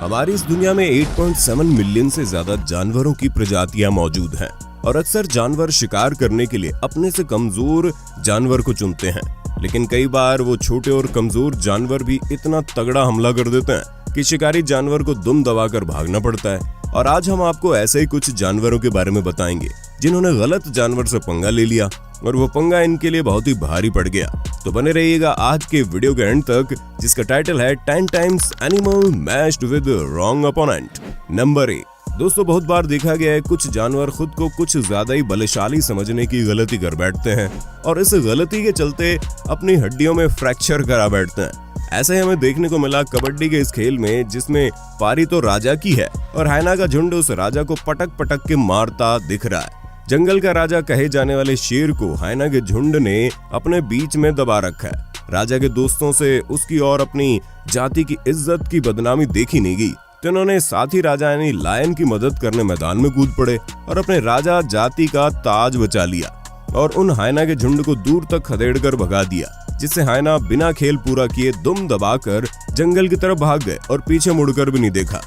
हमारी इस दुनिया में 8.7 मिलियन से ज्यादा जानवरों की प्रजातियां मौजूद हैं और अक्सर जानवर शिकार करने के लिए अपने से कमजोर जानवर को चुनते हैं। लेकिन कई बार वो छोटे और कमजोर जानवर भी इतना तगड़ा हमला कर देते हैं कि शिकारी जानवर को दुम दबाकर भागना पड़ता है। और आज हम आपको ऐसे ही कुछ जानवरों के बारे में बताएंगे जिन्होंने गलत जानवर से पंगा ले लिया और वो पंगा इनके लिए बहुत ही भारी पड़ गया। तो बने रहिएगा आज के वीडियो के एंड तक, जिसका टाइटल है 10 times animal matched with wrong opponent. Number 1। दोस्तों, बहुत बार देखा गया है कुछ जानवर खुद को कुछ ज्यादा ही बलशाली समझने की गलती कर बैठते हैं और इस गलती के चलते अपनी हड्डियों में फ्रैक्चर करा बैठते हैं। ऐसे ही हमें देखने को मिला कबड्डी के इस खेल में, जिसमें पारी तो राजा की है और हाइना का झुंड उस राजा को पटक पटक के मारता दिख रहा है। जंगल का राजा कहे जाने वाले शेर को हाइना के झुंड ने अपने बीच में दबा रखा है। राजा के दोस्तों से उसकी और अपनी जाति की इज्जत की बदनामी देखी नहीं गई, तो इन्होंने साथी राजा यानी लायन की मदद करने मैदान में कूद पड़े और अपने राजा जाति का ताज बचा लिया और उन हाइना के झुंड को दूर तक खदेड़ कर भगा दिया, जिससे हाइना बिना खेल पूरा किए दुम दबाकर जंगल की तरफ भाग गए और पीछे मुड़कर भी नहीं देखा।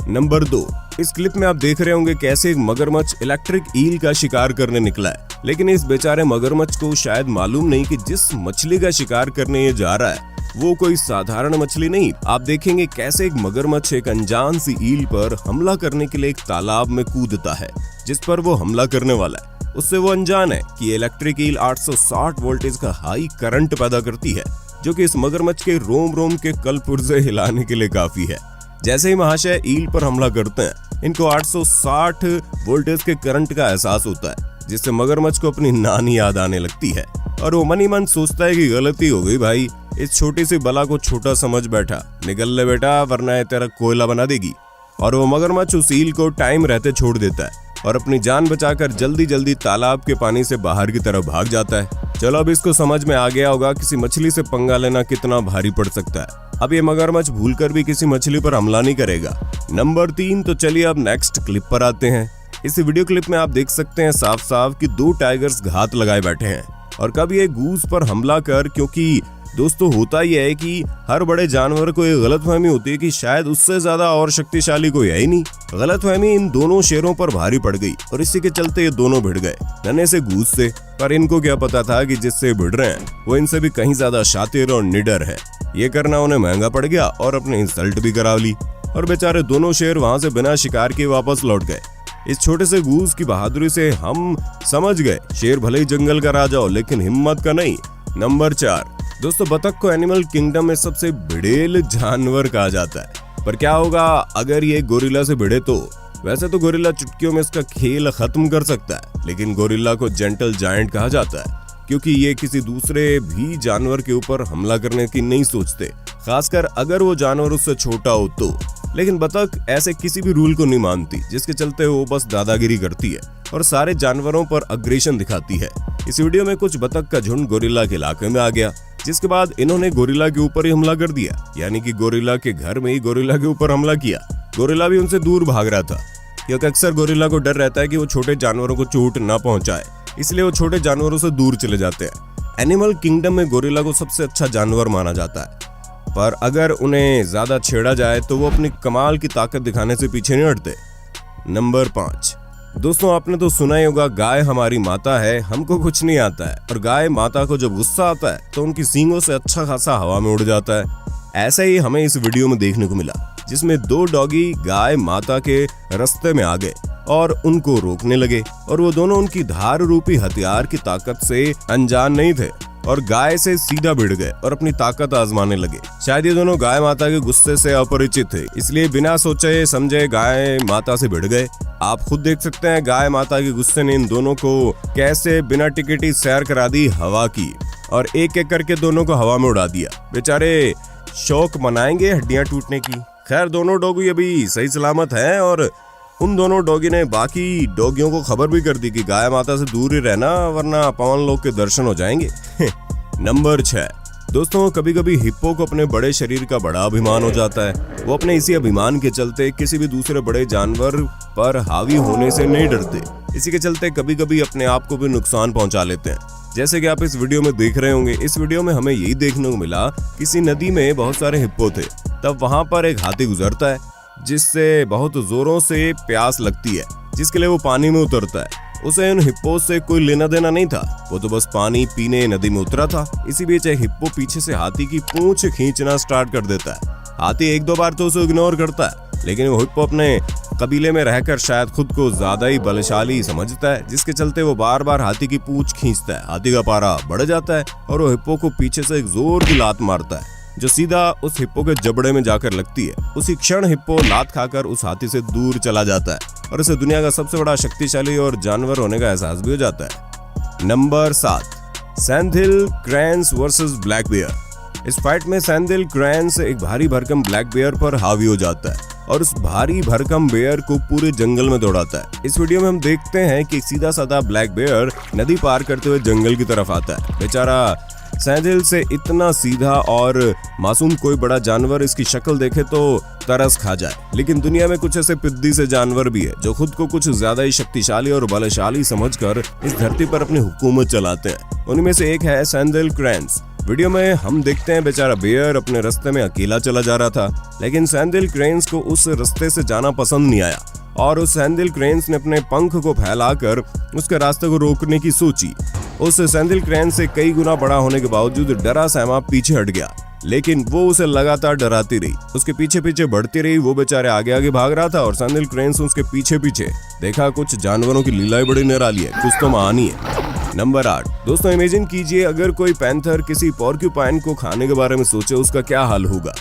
नंबर 2। इस क्लिप में आप देख रहे होंगे कैसे एक मगरमच्छ इलेक्ट्रिक ईल का शिकार करने निकला है, लेकिन इस बेचारे मगरमच्छ को शायद मालूम नहीं कि जिस मछली का शिकार करने ये जा रहा है वो कोई साधारण मछली नहीं। आप देखेंगे कैसे एक मगरमच्छ एक अनजान सी ईल पर हमला करने के लिए एक तालाब में कूदता है जिस पर वो हमला करने वाला है। उससे वो अनजान है कि इलेक्ट्रिक ईल 860 वोल्टेज का हाई करंट पैदा करती है, जो कि इस मगरमच्छ के रोम रोम के कलपुर्जे हिलाने के लिए काफी है। जैसे ही महाशय ईल पर हमला करते हैं, इनको 860 वोल्टेज के करंट का एहसास होता है, जिससे मगरमच्छ को अपनी नानी याद आने लगती है और वो मन ही मन सोचता है कि गलती हो गई भाई, इस छोटी सी बला को छोटा समझ बैठा, निकल ले बेटा वरना तेरा कोयला बना देगी। और वो मगरमच्छ उस ईल को टाइम रहते छोड़ देता है और अपनी जान बचाकर जल्दी जल्दी तालाब के पानी से बाहर की तरफ भाग जाता है। चलो अब इसको समझ में आ गया होगा किसी मछली से पंगा लेना कितना भारी पड़ सकता है। अब ये मगरमच्छ भूलकर भी किसी मछली पर हमला नहीं करेगा। नंबर 3। तो चलिए अब नेक्स्ट क्लिप पर आते हैं। इस वीडियो क्लिप में आप देख सकते हैं साफ साफ कि 2 टाइगर्स घात लगाए बैठे हैं और कभी एक गूस पर हमला कर, क्योंकि दोस्तों होता ही है कि हर बड़े जानवर को ये गलतफहमी होती है कि शायद उससे ज्यादा और शक्तिशाली कोई है ही नहीं। गलतफहमी इन दोनों शेरों पर भारी पड़ गई और इसी के चलते ये दोनों भिड़ गए नन्हे से गूस से। पर इनको क्या पता था कि जिससे भिड़ रहे हैं वो इनसे भी कहीं ज्यादा शातिर और निडर है। ये करना उन्हें महंगा पड़ गया और अपने इंसल्ट भी करा ली और बेचारे दोनों शेर वहां से बिना शिकार के वापस लौट गए। इस छोटे से गूस की बहादुरी से हम समझ गए शेर भले ही जंगल का राजा हो लेकिन हिम्मत का नहीं। नंबर 4। दोस्तों, बतख को एनिमल किंगडम में सबसे भिड़ेल जानवर कहा जाता है, पर क्या होगा अगर ये गोरिल्ला से भिड़े तो? वैसे तो गोरिल्ला चुटकियों में इसका खेल खत्म कर सकता है, लेकिन गोरिल्ला को जेंटल जायंट कहा जाता है क्योंकि ये किसी दूसरे भी जानवर के ऊपर हमला करने की नहीं सोचते, खासकर अगर वो जानवर उससे छोटा हो तो। लेकिन बतख ऐसे किसी भी रूल को नहीं मानती, जिसके चलते वो बस दादागिरी करती है और सारे जानवरों पर अग्रेशन दिखाती है। इस वीडियो में कुछ बतख का झुंड गोरिल्ला के इलाके में आ गया, जिसके बाद इन्होंने गोरिल्ला के ऊपर ही हमला कर दिया, यानी कि गोरिल्ला के घर में ही गोरिल्ला के ऊपर हमला किया। गोरिल्ला भी उनसे दूर भाग रहा था, क्योंकि अक्सर गोरिल्ला को डर रहता है कि वो छोटे जानवरों को चोट ना पहुंचाए, इसलिए वो छोटे जानवरों से दूर चले जाते हैं। एनिमल किंगडम में गोरिल्ला को सबसे अच्छा जानवर माना जाता है, पर अगर उन्हें ज्यादा छेड़ा जाए तो वो अपनी कमाल की ताकत दिखाने से पीछे नहीं हटते। नंबर 5। दोस्तों, आपने तो सुना ही होगा गाय हमारी माता है, हमको कुछ नहीं आता है। और गाय माता को जब गुस्सा आता है तो उनकी सींगों से अच्छा खासा हवा में उड़ जाता है। ऐसा ही हमें इस वीडियो में देखने को मिला, जिसमें 2 डॉगी गाय माता के रास्ते में आ गए और उनको रोकने लगे और वो दोनों उनकी धार रूपी हथियार की ताकत से अनजान नहीं थे और गाय से सीधा भिड़ गए और अपनी ताकत आजमाने लगे। शायद ये दोनों गाय माता के गुस्से से अपरिचित थे, इसलिए बिना सोचे समझे गाय माता से भिड़ गए। आप खुद देख सकते हैं गाय माता के गुस्से ने इन दोनों को कैसे बिना टिकट ही सैर करा दी हवा की और एक एक करके दोनों को हवा में उड़ा दिया। बेचारे शौक मनाएंगे हड्डियां टूटने की। खैर, दोनों डॉगी अभी सही सलामत हैं और उन दोनों डॉगी ने बाकी डॉगियों को खबर भी कर दी कि गाय माता से दूर ही रहना वरना पवन लोक के दर्शन हो जाएंगे। नंबर 6। दोस्तों, कभी कभी हिप्पो को अपने बड़े शरीर का बड़ा अभिमान हो जाता है। वो अपने इसी अभिमान के चलते किसी भी दूसरे बड़े जानवर पर हावी होने से नहीं डरते। इसी के चलते कभी कभी अपने आप को भी नुकसान पहुंचा लेते हैं, जैसे कि आप इस वीडियो में देख रहे होंगे। इस वीडियो में हमें यही देखने को मिला, किसी नदी में बहुत सारे हिप्पो थे, तब वहां पर एक हाथी गुजरता है। जिससे बहुत जोरों से प्यास लगती है, जिसके लिए वो पानी में उतरता है। उसे इन हिप्पो से कोई लेना देना नहीं था, वो तो बस पानी पीने नदी में उतरा था। इसी बीच एक हिप्पो पीछे से हाथी की पूंछ खींचना स्टार्ट कर देता है। हाथी एक दो बार तो उसे इग्नोर करता है, लेकिन वो हिप्पो अपने कबीले में रहकर शायद खुद को ज्यादा ही बलशाली समझता है, जिसके चलते वो बार बार हाथी की पूंछ खींचता है। हाथी का पारा बढ़ जाता है और वो हिप्पो को पीछे से एक जोर की लात मारता है, जो सीधा उस हिप्पो के जबड़े में जाकर लगती है। उसी क्षण हिप्पो लात खाकर उस हाथी से दूर चला जाता है और उसे दुनिया का सबसे बड़ा शक्तिशाली और जानवर होने का एहसास भी हो जाता है। Number 7, sandal क्रैंस versus black bear. इस फाइट में सैंडिल क्रैंस एक भारी भरकम ब्लैक बियर पर हावी हो जाता है और उस भारी भरकम बेयर को पूरे जंगल में दौड़ाता है। इस वीडियो में हम देखते हैं कि सीधा साधा ब्लैक बेयर नदी पार करते हुए जंगल की तरफ आता है। बेचारा सैंडिल से इतना सीधा और मासूम कोई बड़ा जानवर इसकी शक्ल देखे तो तरस खा जाए, लेकिन दुनिया में कुछ ऐसे पिद्दी से जानवर भी है जो खुद को कुछ ज्यादा ही शक्तिशाली और बलशाली समझकर इस धरती पर अपनी हुकूमत चलाते हैं। उनमें से एक है सैंडिल क्रैंस। वीडियो में हम देखते हैं बेचारा बेयर अपने रास्ते में अकेला चला जा रहा था, लेकिन सैंडिल क्रैंस को उस रास्ते से जाना पसंद नहीं आया और उस सैंडिल क्रैंस ने अपने पंख को फैलाकर उसके रास्ते को रोकने की सोची। उस सैंडिल क्रैंस से कई गुना बड़ा होने के बावजूद डरा सहमा पीछे हट गया, लेकिन वो उसे लगातार डराती रही, उसके पीछे पीछे बढ़ती रही। वो बेचारे आगे आगे भाग रहा था और सैंडिल क्रैंस उसके पीछे पीछे। देखा, कुछ जानवरों की लीलाएं बड़ी निराली है, कुछ तो महानी है। नंबर 8, दोस्तों इमेजिन कीजिए अगर कोई पैंथर किसी पोर्क्यूपाइन को खाने के बारे में सोचे, उसका क्या हाल होगा।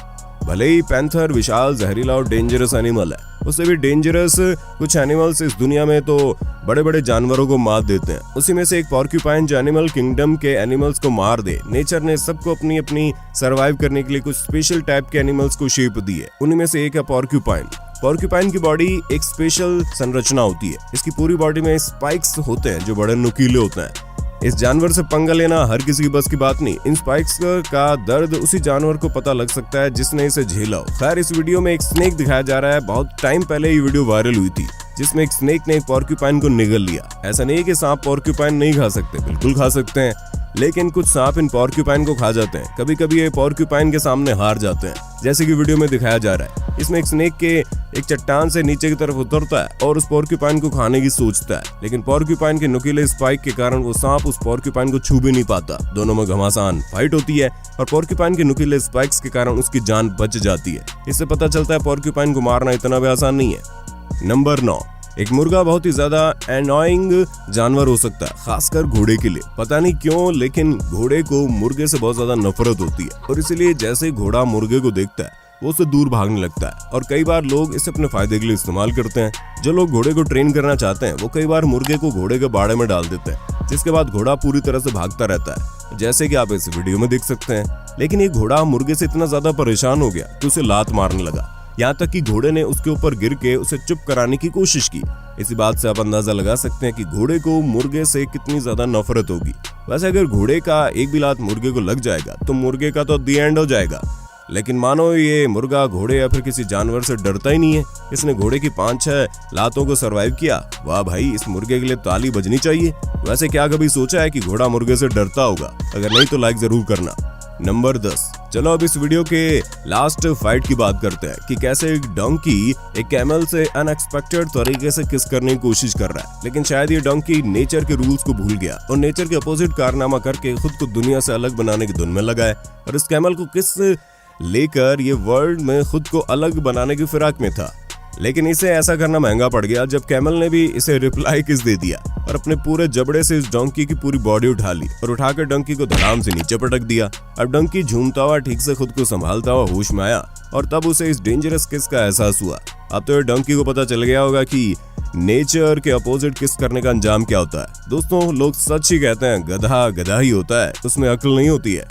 भले ही पैंथर विशाल, जहरीला और डेंजरस एनिमल है, उससे भी डेंजरस कुछ एनिमल्स इस दुनिया में तो बड़े बड़े जानवरों को मार देते हैं। उसी में से एक पोर्क्यूपाइन जो एनिमल किंगडम के एनिमल्स को मार दे। नेचर ने सबको अपनी अपनी सर्वाइव करने के लिए कुछ स्पेशल टाइप के एनिमल्स को शेप दी है। उन्हीं में से एक है पोर्क्यूपाइन। पोर्क्यूपाइन की बॉडी एक स्पेशल संरचना होती है। इसकी पूरी बॉडी में स्पाइक्स होते हैं जो बड़े नुकीले होते हैं। इस जानवर से पंगा लेना हर किसी की बस की बात नहीं। इन स्पाइक्स का दर्द उसी जानवर को पता लग सकता है जिसने इसे झेला हो। खैर, इस वीडियो में एक स्नेक दिखाया जा रहा है। बहुत टाइम पहले ये वीडियो वायरल हुई थी, जिसमें एक स्नेक ने एक पोर्क्यूपाइन को निगल लिया। ऐसा नहीं है कि सांप पोर्क्यूपाइन नहीं खा सकते, बिल्कुल खा सकते हैं, लेकिन कुछ सांप इन पोर्क्यूपाइन को खा जाते हैं। कभी कभी ये पोर्क्यूपाइन के सामने हार जाते हैं, जैसे कि वीडियो में दिखाया जा रहा है। इसमें एक स्नेक के एक चट्टान से नीचे की तरफ उतरता है और उस पोर्क्यूपाइन को खाने की सोचता है, लेकिन पोर्क्यूपाइन के नुकीले स्पाइक के कारण वो सांप उस पोर्क्यूपाइन को छू भी नहीं पाता। दोनों में घमासान फाइट होती है और पोर्क्यूपाइन के नुकीले स्पाइक्स के कारण उसकी जान बच जाती है। इससे पता चलता है पोर्क्यूपाइन को मारना इतना भी आसान नहीं है। नंबर 9, एक मुर्गा बहुत ही ज्यादा एनॉइंग जानवर हो सकता है, खासकर घोड़े के लिए। पता नहीं क्यों, लेकिन घोड़े को मुर्गे से बहुत ज्यादा नफरत होती है और इसीलिए जैसे घोड़ा मुर्गे को देखता है वो उससे दूर भागने लगता है और कई बार लोग इसे अपने फायदे के लिए इस्तेमाल करते हैं। जो लोग घोड़े को ट्रेन करना चाहते हैं वो कई बार मुर्गे को घोड़े के बाड़े में डाल देते हैं, जिसके बाद घोड़ा पूरी तरह से भागता रहता है, जैसे कि आप इस वीडियो में देख सकते हैं। लेकिन ये घोड़ा मुर्गे से इतना ज्यादा परेशान हो गया कि उसे लात मारने लगा, यहाँ तक कि घोड़े ने उसके ऊपर गिर के उसे चुप कराने की कोशिश की। इसी बात से आप अंदाजा लगा सकते हैं कि घोड़े को मुर्गे से कितनी ज्यादा नफरत होगी। वैसे अगर घोड़े का एक भी लात मुर्गे को लग जाएगा तो मुर्गे का तो दी एंड हो जाएगा, लेकिन मानो ये मुर्गा घोड़े या फिर किसी जानवर से डरता ही नहीं है। इसने घोड़े की 5-6 लातों को सरवाइव किया। वाह भाई, इस मुर्गे के लिए ताली बजनी चाहिए। वैसे क्या कभी सोचा है कि घोड़ा मुर्गे से डरता होगा? अगर नहीं तो लाइक जरूर करना। नंबर 10, चलो अब इस वीडियो के लास्ट फाइट की बात करते हैं कि कैसे एक डोंकी एक कैमल से अनएक्सपेक्टेड तरीके से किस करने की कोशिश कर रहा है, लेकिन शायद ये डोंकी नेचर के रूल्स को भूल गया और नेचर के अपोजिट कारनामा करके खुद को दुनिया से अलग बनाने की धुन में लगा है और इस कैमल को किस लेकर ये वर्ल्ड में खुद को अलग बनाने की फिराक में था। लेकिन इसे ऐसा करना महंगा पड़ गया जब कैमल ने भी इसे रिप्लाई किस दे दिया और अपने पूरे जबड़े से इस डोंकी की पूरी बॉडी उठा ली और उठाकर डोंकी को धड़ाम से नीचे पटक दिया। अब डोंकी झूमता हुआ ठीक से खुद को संभालता हुआ होश में आया और तब उसे इस डेंजरस किस का एहसास हुआ। अब तो ये डोंकी को पता चल गया होगा कि नेचर के अपोजिट किस करने का अंजाम क्या होता है। दोस्तों, लोग सच ही कहते हैं, गधा गधा ही होता है, उसमें अक्ल नहीं होती है।